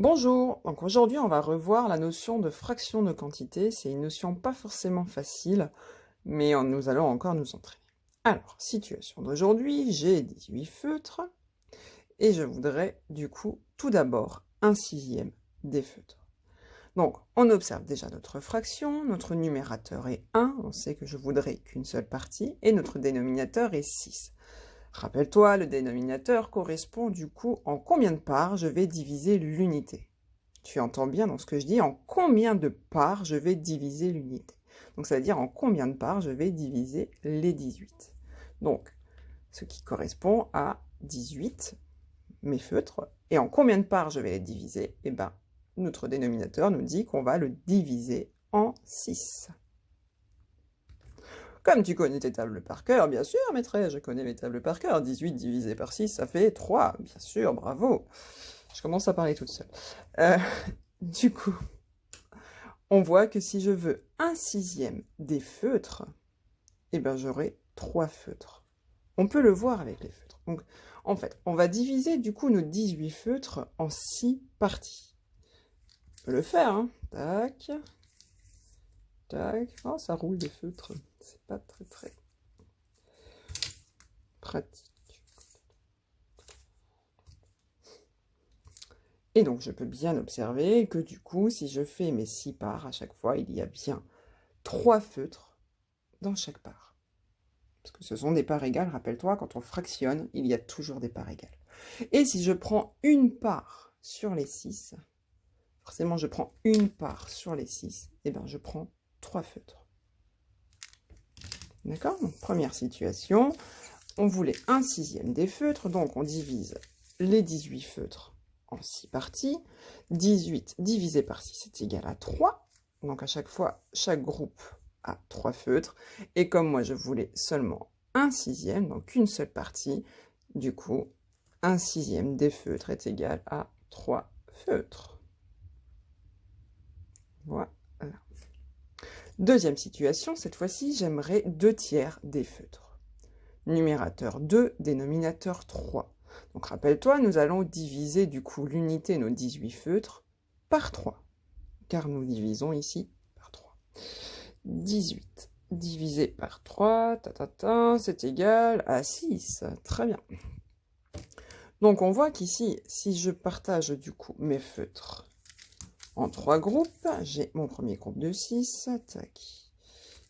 Bonjour, donc aujourd'hui on va revoir la notion de fraction de quantité. C'est une notion pas forcément facile, mais nous allons encore nous entraîner. Alors, situation d'aujourd'hui, j'ai 18 feutres, et je voudrais du coup tout d'abord un sixième des feutres. Donc, on observe déjà notre fraction, notre numérateur est 1, on sait que je voudrais qu'une seule partie, et notre dénominateur est 6. Rappelle-toi, le dénominateur correspond du coup en combien de parts je vais diviser l'unité. Tu entends bien dans ce que je dis, en combien de parts je vais diviser l'unité. Donc ça veut dire en combien de parts je vais diviser les 18. Donc, ce qui correspond à 18, mes feutres, et en combien de parts je vais les diviser? Eh bien, notre dénominateur nous dit qu'on va le diviser en 6. Comme tu connais tes tables par cœur, bien sûr, maîtresse, je connais mes tables par cœur. 18 divisé par 6, ça fait 3. Bien sûr, bravo. Je commence à parler toute seule. Du coup, on voit que si je veux un sixième des feutres, eh ben j'aurai 3 feutres. On peut le voir avec les feutres. Donc, en fait, on va diviser du coup nos 18 feutres en 6 parties. On peut le faire, hein. Tac. Tac. Oh, ça roule des feutres. C'est pas très pratique. Et donc, je peux bien observer que du coup, si je fais mes 6 parts à chaque fois, il y a bien 3 feutres dans chaque part. Parce que ce sont des parts égales, rappelle-toi, quand on fractionne, il y a toujours des parts égales. Et si je prends une part sur les 6, forcément je prends une part sur les 6, et bien je prends 3 feutres. D'accord? Donc première situation, on voulait un sixième des feutres, donc on divise les 18 feutres en 6 parties. 18 divisé par 6 est égal à 3. Donc à chaque fois, chaque groupe a 3 feutres. Et comme moi, je voulais seulement un sixième, donc une seule partie, du coup, un sixième des feutres est égal à 3 feutres. Voilà. Deuxième situation, cette fois-ci, j'aimerais 2 tiers des feutres. Numérateur 2, dénominateur 3. Donc rappelle-toi, nous allons diviser du coup l'unité, nos 18 feutres, par 3. Car nous divisons ici par 3. 18 divisé par 3, c'est égal à 6. Très bien. Donc on voit qu'ici, si je partage du coup mes feutres en 3 groupes, j'ai mon premier groupe de 6, tac.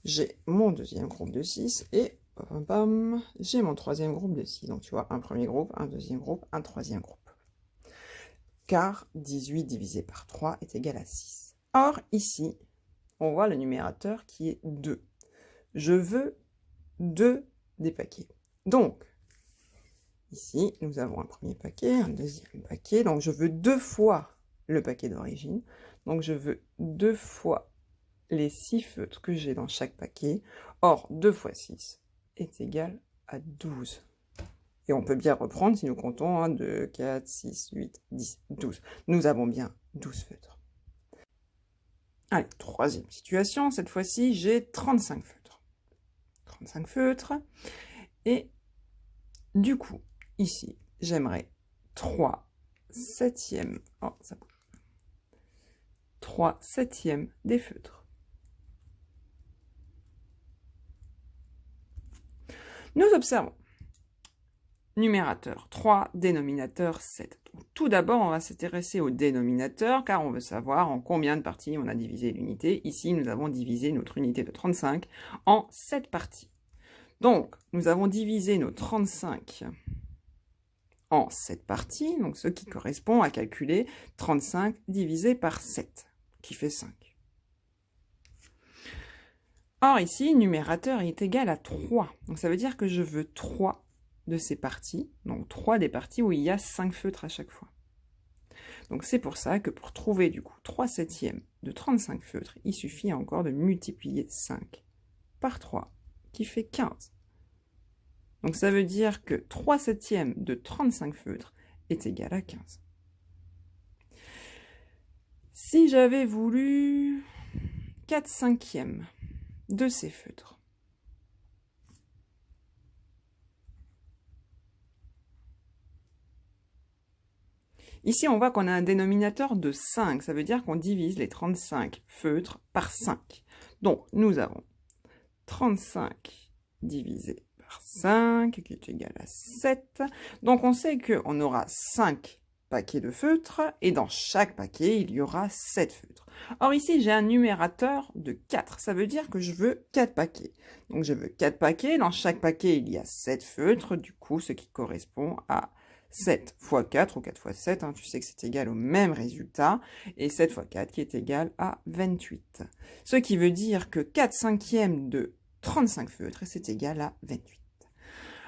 J'ai mon deuxième groupe de 6 et j'ai mon troisième groupe de 6. Donc tu vois, un premier groupe, un deuxième groupe, un troisième groupe. Car 18 divisé par 3 est égal à 6. Or, ici, on voit le numérateur qui est 2. Je veux 2 des paquets. Donc, ici, nous avons un premier paquet, un deuxième paquet. Donc, je veux 2 fois le paquet d'origine. Donc, je veux 2 fois les 6 feutres que j'ai dans chaque paquet. Or, 2 fois 6 est égal à 12. Et on peut bien reprendre si nous comptons 1, 2, 4, 6, 8, 10, 12. Nous avons bien 12 feutres. Allez, troisième situation. Cette fois-ci, j'ai 35 feutres. 35 feutres. Et du coup, ici, j'aimerais 3 septièmes. Oh, ça bouge. 3 septièmes des feutres. Nous observons. Numérateur 3, dénominateur 7. Donc, tout d'abord, on va s'intéresser au dénominateur, car on veut savoir en combien de parties on a divisé l'unité. Ici, nous avons divisé notre unité de 35 en 7 parties. Donc, nous avons divisé nos 35 en 7 parties, donc ce qui correspond à calculer 35 divisé par 7, qui fait 5. Or, ici, numérateur est égal à 3. Donc, ça veut dire que je veux 3 de ces parties, donc 3 des parties où il y a 5 feutres à chaque fois. Donc c'est pour ça que pour trouver du coup 3 septièmes de 35 feutres, il suffit encore de multiplier 5 par 3, qui fait 15. Donc ça veut dire que 3 septièmes de 35 feutres est égal à 15. Si j'avais voulu 4 cinquièmes de ces feutres, Ici, on voit qu'on a un dénominateur de 5. Ça veut dire qu'on divise les 35 feutres par 5. Donc, nous avons 35 divisé par 5, qui est égal à 7. Donc, on sait qu'on aura 5 paquets de feutres, et dans chaque paquet, il y aura 7 feutres. Or, ici, j'ai un numérateur de 4. Ça veut dire que je veux 4 paquets. Donc, je veux 4 paquets. Dans chaque paquet, il y a 7 feutres. Du coup, ce qui correspond à 7 fois 4, ou 4 fois 7, tu sais que c'est égal au même résultat, et 7 fois 4 qui est égal à 28. Ce qui veut dire que 4 cinquièmes de 35 feutres, c'est égal à 28.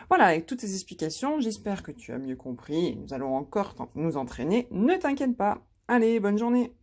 Voilà, avec toutes ces explications, j'espère que tu as mieux compris, et nous allons encore nous entraîner. Ne t'inquiète pas. Allez, bonne journée!